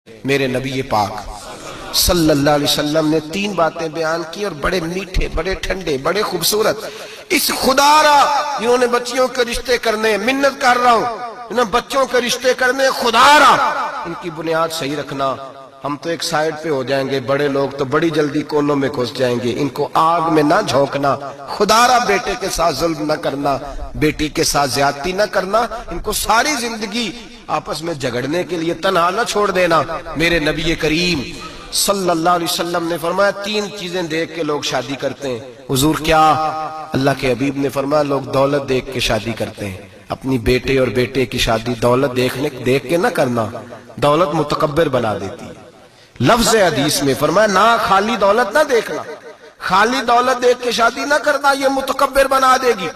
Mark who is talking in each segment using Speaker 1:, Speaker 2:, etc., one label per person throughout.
Speaker 1: میرے نبی پاک صلی اللہ علیہ وسلم نے 3 باتیں بیان کی اور بڑے میٹھے، بڑے ٹھنڈے، بڑے خوبصورت. اس خدا را جنہوں نے بچیوں کے رشتے کرنے، منت کر رہا ہوں انہوں نے بچوں کے رشتے کرنے، خدا را ان کی بنیاد صحیح رکھنا. ہم تو ایک سائیڈ پہ ہو جائیں گے، بڑے لوگ تو بڑی جلدی کونوں میں گھس جائیں گے. ان کو آگ میں نہ جھونکنا، خدا را بیٹے کے ساتھ ظلم نہ کرنا، بیٹی کے ساتھ زیادتی نہ کرنا. ان کو ساری زندگی آپس میں جھگڑنے کے لیے تنہا نہ چھوڑ دینا. میرے نبی کریم صلی اللہ علیہ وسلم نے فرمایا 3 چیزیں دیکھ کے لوگ شادی کرتے ہیں. حضور کیا؟ اللہ کے حبیب نے فرمایا لوگ دولت دیکھ کے شادی کرتے ہیں. اپنی بیٹے اور بیٹے کی شادی دولت دیکھ کے نہ کرنا، دولت متکبر بنا دیتی ہے. لفظ حدیث میں فرمایا نہ خالی دولت نہ دیکھنا، خالی دولت دیکھ کے شادی نہ کرنا، یہ متکبر بنا دے گی.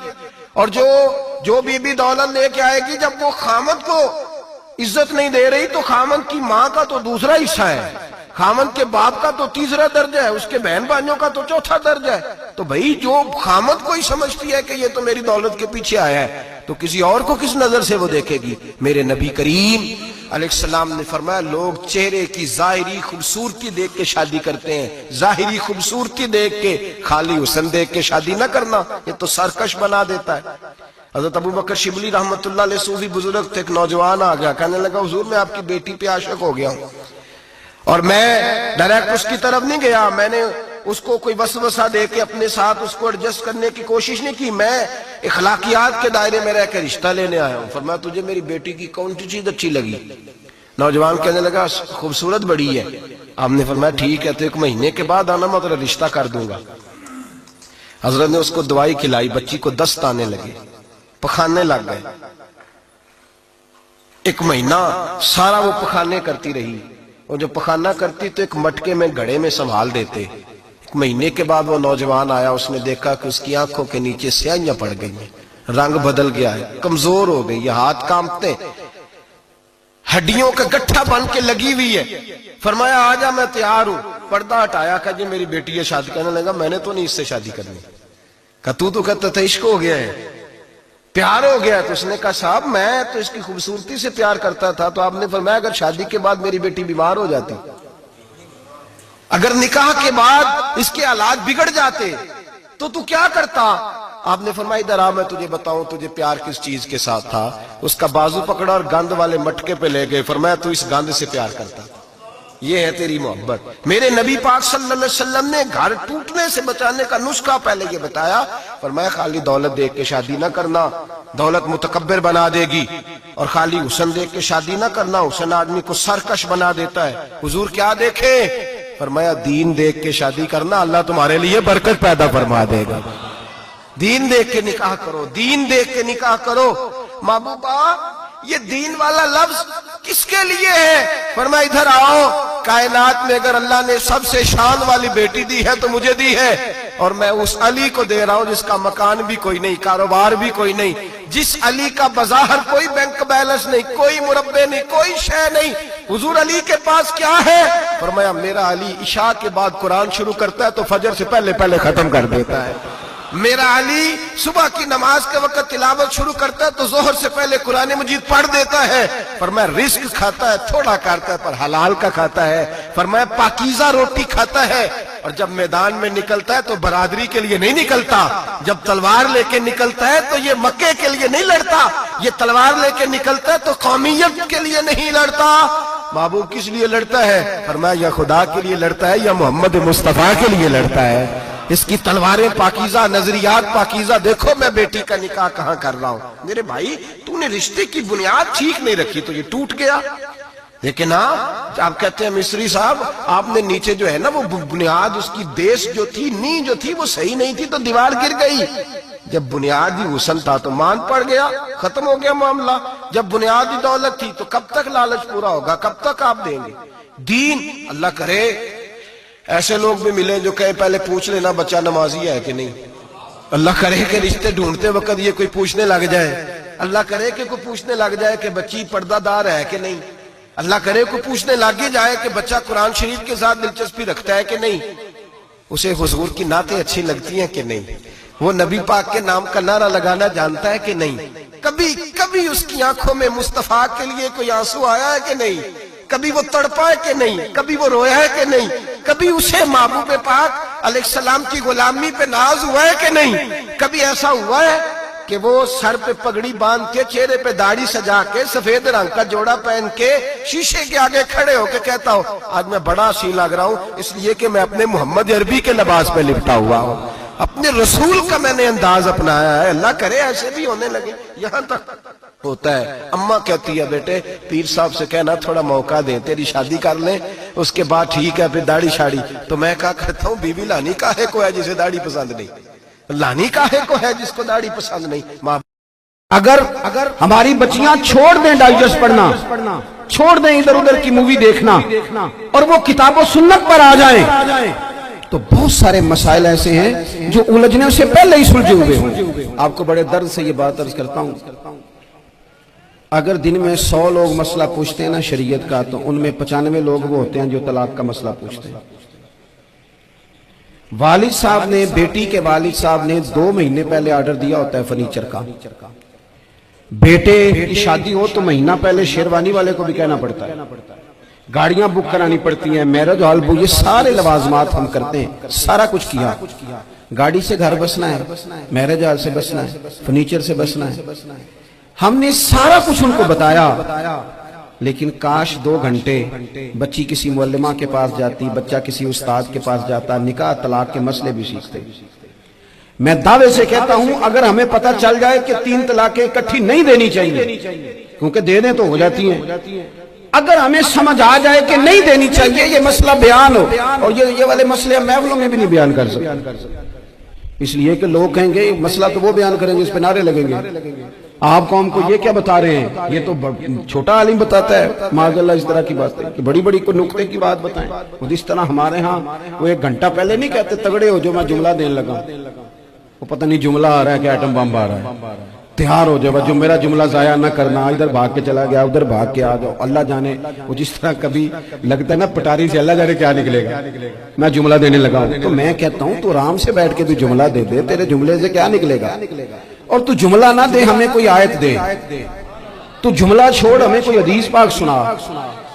Speaker 1: اور جو بی دولت لے کے آئے گی، جب وہ خامد کو عزت نہیں دے رہی تو خامد کی ماں کا تو دوسرا حصہ ہے، خامد کے باپ کا تو تیسرا درجہ ہے، اس کے بہن بھائیوں کا تو چوتھا درجہ ہے. تو بھئی جو خامد کو ہی سمجھتی ہے کہ یہ تو میری دولت کے پیچھے آیا ہے تو کسی اور کو کس نظر سے وہ دیکھے گی. میرے نبی کریم علیہ السلام نے فرمایا لوگ چہرے کی ظاہری خوبصورتی دیکھ کے شادی کرتے ہیں، ظاہری خوبصورتی دیکھ کے، خالی حسن دیکھ کے شادی نہ کرنا، یہ تو سرکش بنا دیتا ہے. حضرت ابو بکر شبلی رحمت اللہ علیہ صوفی بزرگ تھے. ایک نوجوان آ گیا، کہنے لگا حضور میں آپ کی بیٹی پہ عاشق ہو گیا ہوں، اور میں ڈائریکٹ اس کی طرف نہیں گیا، میں نے اس کو کوئی وسوسہ دے کے اپنے ساتھ اس کو ایڈجسٹ کرنے کی کوشش نہیں کی، میں اخلاقیات کے دائرے میں رہ کے رشتہ لینے آیا ہوں. فرمایا تجھے میری بیٹی کی کون سی چیز اچھی لگی؟ نوجوان کہنے لگا خوبصورت بڑی ہے. آپ نے فرمایا ٹھیک ہے تو 1 مہینے کے بعد آنا، میں تیرا رشتہ کر دوں گا. حضرت نے اس کو دوائی کھلائی، بچی کو دست آنے لگے، پخانے لگ گئے. 1 مہینہ سارا وہ پخانے کرتی رہی. وہ جو پخانہ کرتی تو ایک مٹکے میں گھڑے میں سنبھال دیتے. 1 مہینے کے بعد وہ نوجوان آیا، اس نے دیکھا کہ اس کی آنکھوں کے نیچے سیاہیاں پڑ گئی ہیں، رنگ بدل گیا ہے، کمزور ہو گئی ہے، ہاتھ کانپتے، ہڈیوں کا گٹھا بن کے لگی ہوئی ہے. فرمایا آجا میں تیار ہوں. پردہ ہٹایا کہ جی میری بیٹی ہے شادی. کہنے لگا میں نے تو نہیں اس سے شادی کرنی. کہا تو کہتا تھا عشق ہو گیا ہے، پیار ہو گیا. تو اس نے کہا صاحب میں تو اس کی خوبصورتی سے پیار کرتا تھا. تو آپ نے فرمایا اگر شادی کے بعد میری بیٹی بیمار ہو جاتی، اگر نکاح کے بعد اس کے حالات بگڑ جاتے تو کیا کرتا؟ آپ نے فرمایا ادھر آ میں تجھے بتاؤں تجھے پیار کس چیز کے ساتھ تھا. اس کا بازو پکڑا اور گند والے مٹکے پہ لے گئے. فرمایا تو اس گند سے پیار کرتا، یہ ہے تیری محبت. میرے نبی پاک صلی اللہ علیہ وسلم نے گھر ٹوٹنے سے بچانے کا نسخہ پہلے یہ بتایا. فرمایا خالی دولت دیکھ کے شادی نہ کرنا، دولت متکبر بنا دے گی. اور خالی حسن دیکھ کے شادی نہ کرنا، حسن آدمی کو سرکش بنا دیتا ہے. حضور کیا دیکھے؟ فرمایا دین دیکھ کے شادی کرنا، اللہ تمہارے لیے برکت پیدا فرما دے گا. دین دیکھ کے نکاح کرو، دین دیکھ کے نکاح کرو. محبوبہ یہ دین والا لفظ کس کے لیے ہے؟ فرمایا ادھر آؤ، کائنات میں اگر اللہ نے سب سے شان والی بیٹی دی ہے تو مجھے دی ہے، اور میں اس علی کو دے رہا ہوں جس کا مکان بھی کوئی نہیں، کاروبار بھی کوئی نہیں، جس علی کا بظاہر کوئی بینک بیلنس نہیں، کوئی مربع نہیں، کوئی شے نہیں. حضور علی کے پاس کیا ہے؟ فرمایا میرا علی عشاء کے بعد قرآن شروع کرتا ہے تو فجر سے پہلے ختم کر دیتا ہے. میرا علی صبح کی نماز کے وقت تلاوت شروع کرتا ہے تو ظہر سے پہلے قرآن مجید پڑھ دیتا ہے. فرمایا رزق کھاتا ہے، تھوڑا کھاتا ہے پر حلال کا کھاتا ہے. فرمایا پاکیزہ روٹی کھاتا ہے. اور جب میدان میں نکلتا ہے تو برادری کے لیے نہیں نکلتا، جب تلوار لے کے نکلتا ہے تو یہ مکے کے لیے نہیں لڑتا، یہ تلوار لے کے نکلتا ہے تو قومیت کے لیے نہیں لڑتا. محبوب کس لیے لڑتا ہے؟ فرمایا یا خدا کے لیے لڑتا ہے یا محمد مصطفیٰ کے لیے لڑتا ہے. اس کی تلواریں پاکیزہ، نظریات پاکیزہ. دیکھو میں بیٹی کا نکاح کہاں کر رہا ہوں. میرے بھائی تو نے رشتے کی بنیاد ٹھیک نہیں رکھی تو یہ ٹوٹ گیا. لیکن آپ کہتے ہیں مصری صاحب آپ نے نیچے جو ہے نا وہ بنیاد، اس کی بیس جو تھی، نیو جو تھی وہ صحیح نہیں تھی تو دیوار گر گئی. جب بنیادی حسن تھا تو مان پڑ گیا، ختم ہو گیا معاملہ. جب بنیادی دولت تھی تو کب تک لالچ پورا ہوگا، کب تک آپ دیں گے؟ دین اللہ کرے ایسے لوگ بھی ملیں جو کہے پہلے پوچھ لینا بچہ نمازی ہے کہ نہیں. اللہ کرے کہ رشتے ڈھونڈتے وقت یہ کوئی پوچھنے لگ جائے. اللہ کرے کہ کوئی پوچھنے لگ جائے کہ بچی پردہ دار ہے کہ نہیں. اللہ کرے کوئی پوچھنے لگ جائے کہ بچہ قرآن شریف کے ساتھ دلچسپی رکھتا ہے کہ نہیں. اسے حضور کی نعتیں اچھی لگتی ہیں کہ نہیں. وہ نبی پاک کے نام کا نعرہ لگانا جانتا ہے کہ نہیں. کبھی اس کی آنکھوں میں مصطفیٰ کے لیے کوئی آنسو آیا ہے کہ نہیں. کبھی وہ تڑپا ہے کہ نہیں، کبھی وہ رویا ہے کہ نہیں، کبھی اسے محبوب پاک علیہ السلام کی غلامی پہ ناز ہوا ہے کہ نہیں، کبھی ایسا ہوا ہے کہ وہ سر پہ پگڑی باندھ کے، چہرے پہ داڑھی سجا کے، سفید رنگ کا جوڑا پہن کے شیشے کے آگے کھڑے ہو کے کہتا ہو آج میں بڑا حسین لگ رہا ہوں اس لیے کہ میں اپنے محمد عربی کے لباس پہ لپٹا ہوا ہوں، اپنے رسول کا میں نے انداز اپنایا ہے۔ اللہ کرے ایسے بھی ہونے لگے، یہاں تک ہوتا ہے۔ اماں کہتی ہے بیٹے پیر صاحب سے کہنا تھوڑا موقع دیں، تیری شادی کر لیں، اس کے بعد ٹھیک ہے پھر داڑھی شاڑی۔ تو میں کہا کرتا ہوں بیوی لانی کاہے کو ہے جسے داڑھی پسند نہیں، لانی کاہے کو ہے جس کو داڑھی پسند نہیں۔
Speaker 2: اگر ہماری بچیاں چھوڑ دیں ڈائجسٹ پڑھنا، چھوڑ دیں ادھر ادھر کی مووی دیکھنا، اور وہ کتاب و سنت پر آ جائیں، تو بہت سارے مسائل ایسے ہیں جو الجھنے سے پہلے ہی سلجھے ہوئے ہوں۔ آپ کو بڑے درد سے یہ بات عرض کرتا ہوں، اگر دن میں 100 لوگ مسئلہ پوچھتے ہیں نا شریعت کا، تو ان میں 95 لوگ وہ ہوتے ہیں جو طلاق کا مسئلہ پوچھتے ہیں۔ والد صاحب نے، بیٹی کے والد صاحب نے 2 مہینے پہلے آرڈر دیا ہوتا ہے فرنیچر کا، بیٹے کی شادی ہو تو مہینہ پہلے شیروانی والے کو بھی کہنا پڑتا ہے، گاڑیاں بک کرانی پڑتی ہیں، میرج ہال بک، یہ سارے لوازمات ہم کرتے ہیں، سارا کچھ کیا۔ گاڑی سے گھر بسنا ہے، میرج ہال سے بسنا ہے، فرنیچر سے بسنا ہے، ہم نے سارا کچھ ان کو بتایا، لیکن کاش 2 گھنٹے بچی کسی معلمہ کے پاس جاتی، بچہ کسی استاد کے پاس جاتا، نکاح طلاق کے مسئلے بھی سیکھتے۔ میں دعوے سے کہتا ہوں اگر ہمیں پتہ چل جائے کہ 3 طلاقیں اکٹھی نہیں دینی چاہیے، کیونکہ دے دیں تو ہو جاتی ہیں، اگر ہمیں سمجھ آ جائے کہ نہیں دینی چاہیے، یہ مسئلہ بیان ہو، اور یہ والے مسئلے محفلوں میں بھی نہیں بیان کر سکتے، اس لیے کہ لوگ کہیں گے مسئلہ تو وہ بیان کریں گے اس پہ نعرے لگیں گے، آپ قوم کو یہ کیا بتا رہے ہیں، یہ تو چھوٹا عالم بتاتا ہے معاذ اللہ اس طرح کی باتیں، کہ بڑی بڑی کوئی نقطے کی بات بتائیں، وہ اس طرح ہمارے ہاں وہ 1 گھنٹہ پہلے نہیں کہتے تگڑے ہو جو میں جملہ دینے لگا، وہ پتہ نہیں جملہ آ رہا ہے کہ ایٹم بم آ رہا ہے، تیار ہو جاؤ جو میرا جملہ ضائع نہ کرنا، ادھر بھاگ کے چلا گیا ادھر بھاگ کے آ جاؤ، اللہ جانے وہ جس طرح کبھی لگتا ہے نا پٹاری سے، اللہ جانے کیا نکلے گا، میں جملہ دینے لگا ہوں، تو میں کہتا ہوں تو آرام سے بیٹھ کے بھی جملہ دے دے، تیرے جملے سے کیا نکلے گا، اور تو جملہ نہ دے ہمیں کوئی آیت دے، تو جملہ چھوڑ ہمیں کوئی حدیث پاک سنا،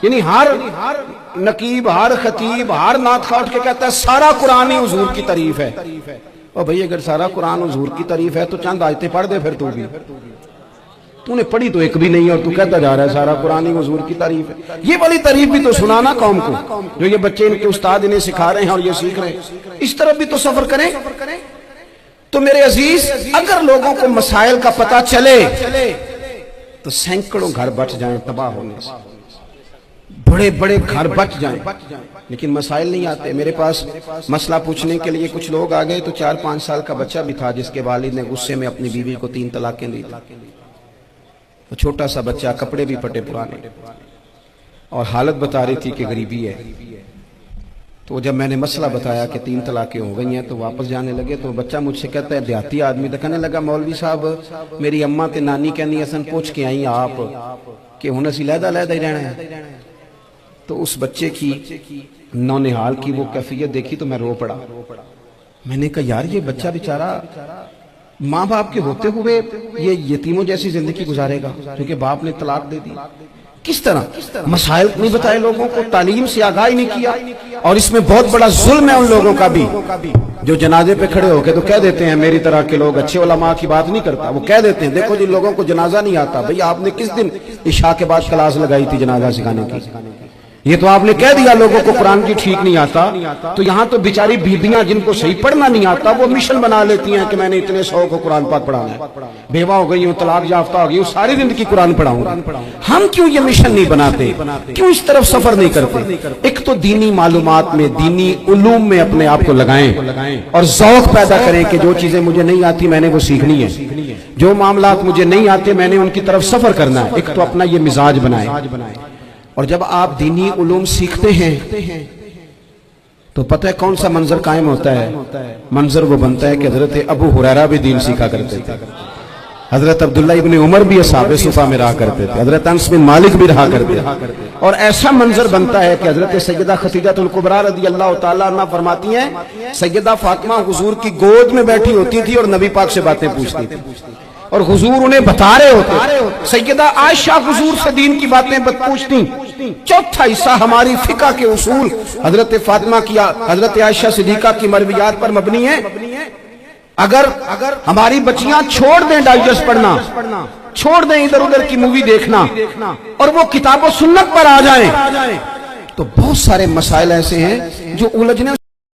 Speaker 2: یعنی ہر نقیب، ہر خطیب، ہر نعت خواہ اٹھ کے کہتا ہے سارا قرآن ہی حضور کی تعریف ہے، اور بھئی اگر سارا قرآن حضور کی تعریف ہے تو چند آیتیں پڑھ دے پھر تو نے پڑھی تو ایک بھی نہیں، اور تو کہتا جا رہا ہے سارا قرآن ہی حضور کی تعریف ہے، یہ والی تعریف بھی تو سنانا قوم کو، جو یہ بچے ان کے استاد انہیں سکھا رہے ہیں اور یہ سیکھ رہے ہیں، اس طرف بھی تو سفر کریں۔ تو میرے عزیز اگر لوگوں کو مسائل کا پتہ چلے تو سینکڑوں گھر بچ جائیں تباہ ہونے سے، بڑے بڑے گھر بچ جائیں، لیکن مسائل نہیں آتے۔ میرے پاس مسئلہ پوچھنے کے لیے کچھ لوگ آ گئے تو 4-5 سال کا بچہ بھی تھا جس کے والد نے غصے میں اپنی بیوی کو 3 طلاقیں دی، وہ چھوٹا سا بچہ، کپڑے بھی پھٹے پرانے، اور حالت بتا رہی تھی کہ غریبی ہے۔ تو جب میں نے مسئلہ بتایا کہ 3 طلاقیں ہو گئی ہیں تو واپس جانے لگے، تو بچہ مجھ سے کہتا ہے دیہاتی آدمی تو کہنے لگا مولوی صاحب میری اماں تے نانی کہنی اسن پوچھ کے آئیں آپ کہ ہن اسی لہدا لہدا ہی رہنا ہے۔ تو اس بچے کی نونہال کی وہ کیفیت دیکھی تو میں رو پڑا، میں نے کہا یار یہ بچہ بیچارہ ماں باپ کے ہوتے ہوئے یہ یتیموں جیسی زندگی گزارے گا کیونکہ باپ نے طلاق دے دی، کس طرح مسائل نہیں بتائے لوگوں کو، تعلیم سے آگاہی نہیں کیا، اور اس میں بہت بڑا ظلم ہے ان لوگوں کا بھی جو جنازے پہ کھڑے ہو کے تو کہہ دیتے ہیں میری طرح کے لوگ اچھے علماء کی بات نہیں کرتا، وہ کہہ دیتے ہیں دیکھو جن لوگوں کو جنازہ نہیں آتا، بھئی آپ نے کس دن عشاء کے بعد کلاس لگائی تھی جنازہ سکھانے کی، یہ تو آپ نے کہہ دیا لوگوں کو قرآن کی ٹھیک نہیں آتا، تو یہاں تو بیچاری بیبیاں جن کو صحیح پڑھنا نہیں آتا وہ مشن بنا لیتی ہیں کہ میں نے اتنے 100 کو قرآن پاک پڑھانا ہے، بیوہ ہو گئی ہوں، طلاق یافتہ ہو گئی ہوں، ساری زندگی قرآن پڑھاؤں گا۔ ہم کیوں یہ مشن نہیں بناتے، کیوں اس طرف سفر نہیں کرتے؟ ایک تو دینی معلومات میں، دینی علوم میں اپنے آپ کو لگائیں اور ذوق پیدا کریں کہ جو چیزیں مجھے نہیں آتی میں نے وہ سیکھنی ہے، جو معاملات مجھے نہیں آتے میں نے ان کی طرف سفر کرنا ہے۔ ایک تو اپنا یہ مزاج بنائیں، اور جب آپ دینی علوم سیکھتے ہیں تو پتہ ہے کون سا منظر قائم ہوتا ہے؟ منظر وہ بنتا ہے کہ حضرت ابو ہریرہ بھی دین سیکھا کرتے تھے، حضرت عبداللہ ابن عمر بھی اصحاب صفہ میں رہا کرتے تھے، حضرت انس بن مالک بھی رہا کرتے تھے، اور ایسا منظر بنتا ہے کہ حضرت سیدہ خدیجہ الکبریٰ رضی اللہ تعالیٰ عنہ فرماتی ہیں سیدہ فاطمہ حضور کی گود میں بیٹھی ہوتی تھی اور نبی پاک سے باتیں پوچھتی تھی، اور حضور انہیں بتا رہے ہوتے. سیدہ عائشہ حضور سے دین کی باتیں پوچھتی. چوتھا حصہ ہماری فقہ کے اصول حضرت فاطمہ کی حضرت عائشہ صدیقہ کی مرویات پر مبنی ہے. اگر ہماری بچیاں چھوڑ دیں ڈائجسٹ پڑھنا, چھوڑ دیں ادھر ادھر کی مووی دیکھنا, اور وہ کتاب و سنت پر آ جائیں, تو بہت سارے مسائل ایسے ہیں جو الجھنے